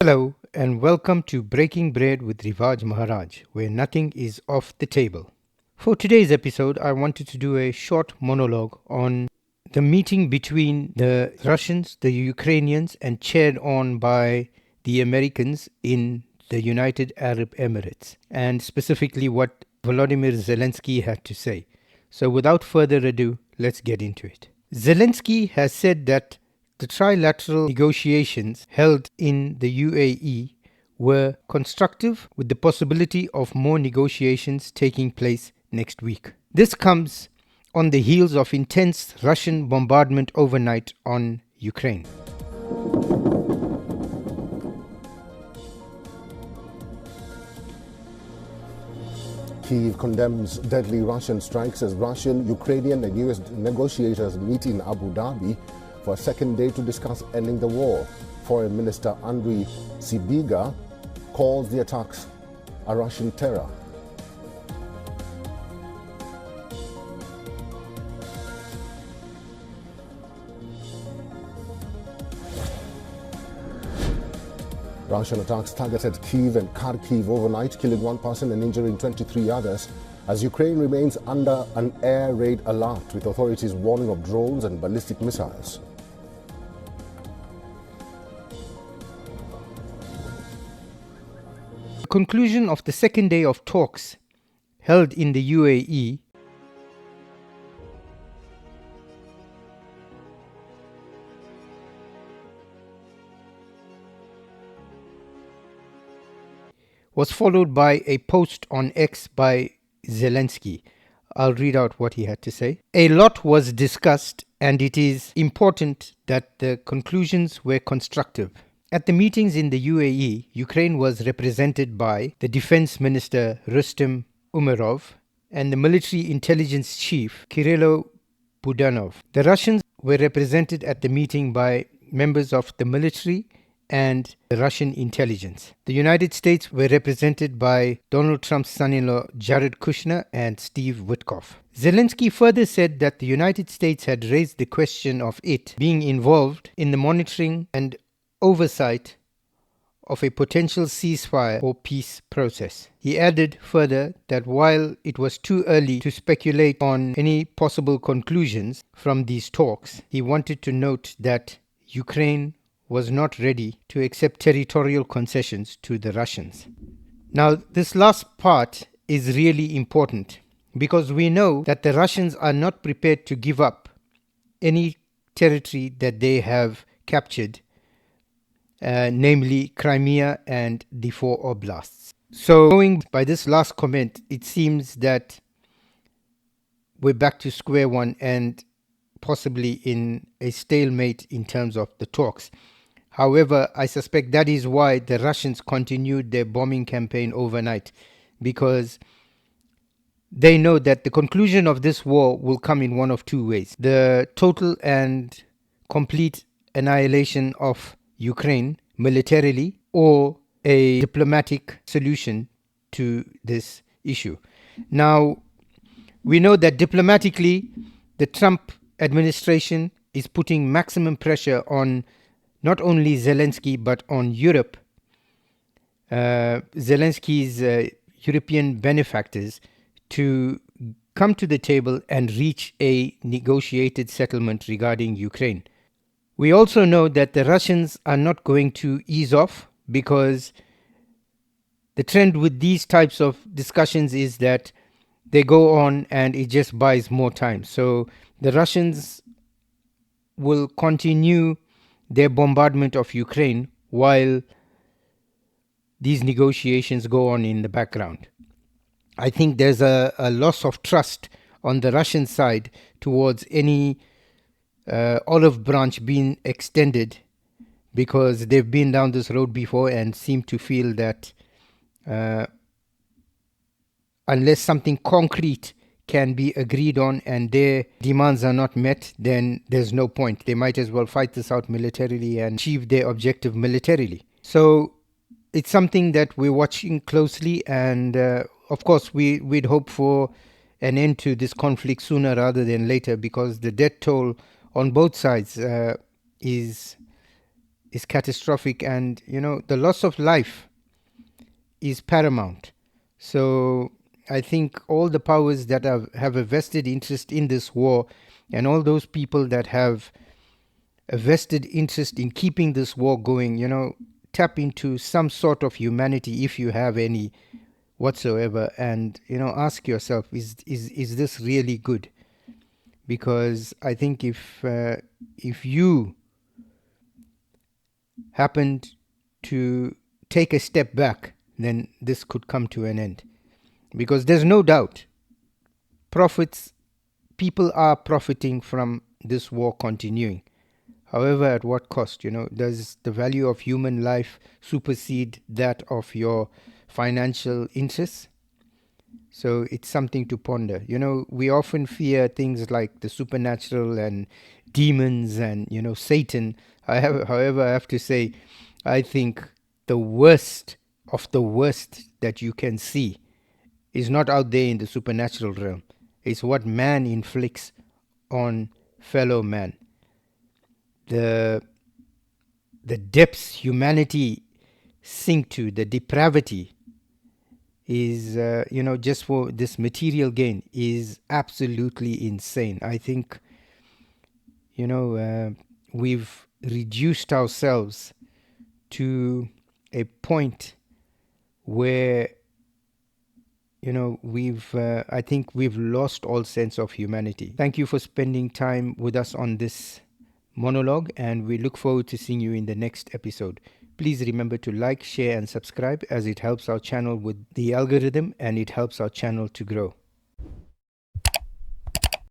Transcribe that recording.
Hello, and welcome to Breaking Bread with Rivaj Maharaj, where nothing is off the table. For today's episode, I wanted to do a short monologue on the meeting between the Russians, the Ukrainians, and chaired on by the Americans in the United Arab Emirates, and specifically what Volodymyr Zelensky had to say. So, without further ado, let's get into it. Zelensky has said that the trilateral negotiations held in the UAE were constructive, with the possibility of more negotiations taking place next week. This comes on the heels of intense Russian bombardment overnight on Ukraine. Kyiv condemns deadly Russian strikes as Russian, Ukrainian and US negotiators meet in Abu Dhabi for a second day to discuss ending the war. Foreign Minister Andriy Sybiga calls the attacks a Russian terror. Russian attacks targeted Kyiv and Kharkiv overnight, killing one person and injuring 23 others, as Ukraine remains under an air raid alert, with authorities warning of drones and ballistic missiles. The conclusion of the second day of talks held in the UAE was followed by a post on X by Zelensky. I'll read out what he had to say. A lot was discussed, and it is important that the conclusions were constructive. At the meetings in the UAE, Ukraine was represented by the Defense Minister Rustem Umerov and the Military Intelligence Chief Kirilo Budanov. The Russians were represented at the meeting by members of the military and the Russian intelligence. The United States were represented by Donald Trump's son-in-law Jared Kushner and Steve Witkoff. Zelensky further said that the United States had raised the question of it being involved in the monitoring and oversight of a potential ceasefire or peace process. He added further that while it was too early to speculate on any possible conclusions from these talks, he wanted to note that Ukraine was not ready to accept territorial concessions to the Russians. Now, this last part is really important because we know that the Russians are not prepared to give up any territory that they have captured, namely Crimea and the four oblasts. So, going by this last comment, it seems that we're back to square one and possibly in a stalemate in terms of the talks. However, I suspect that is why the Russians continued their bombing campaign overnight, because they know that the conclusion of this war will come in one of two ways: the total and complete annihilation of Ukraine militarily, or a diplomatic solution to this issue. Now, we know that diplomatically, the Trump administration is putting maximum pressure on not only Zelensky but on Europe, Zelensky's European benefactors, to come to the table and reach a negotiated settlement regarding Ukraine. We also know that the Russians are not going to ease off, because the trend with these types of discussions is that they go on and it just buys more time. So the Russians will continue their bombardment of Ukraine while these negotiations go on in the background. I think there's a loss of trust on the Russian side towards any olive branch being extended, because they've been down this road before and seem to feel that unless something concrete can be agreed on and their demands are not met, then there's no point. They might as well fight this out militarily and achieve their objective militarily. So it's something that we're watching closely, and of course we'd hope for an end to this conflict sooner rather than later, because the death toll on both sides is is catastrophic, and the loss of life is paramount. So I think all the powers that have a vested interest in this war, and all those people that have a vested interest in keeping this war going, tap into some sort of humanity if you have any whatsoever, and ask yourself, is this really good? Because I think if you happened to take a step back, then this could come to an end. Because there's no doubt, profits people are profiting from this war continuing. However, at what cost? Does the value of human life supersede that of your financial interests? So it's something to ponder. We often fear things like the supernatural and demons and, Satan. However, I have to say, I think the worst of the worst that you can see is not out there in the supernatural realm. It's what man inflicts on fellow man. The the depths humanity sink to, the depravity is, just for this material gain, is absolutely insane. I think, we've reduced ourselves to a point where, I think we've lost all sense of humanity. Thank you for spending time with us on this monologue, and we look forward to seeing you in the next episode. Please remember to like, share, and subscribe, as it helps our channel with the algorithm and it helps our channel to grow.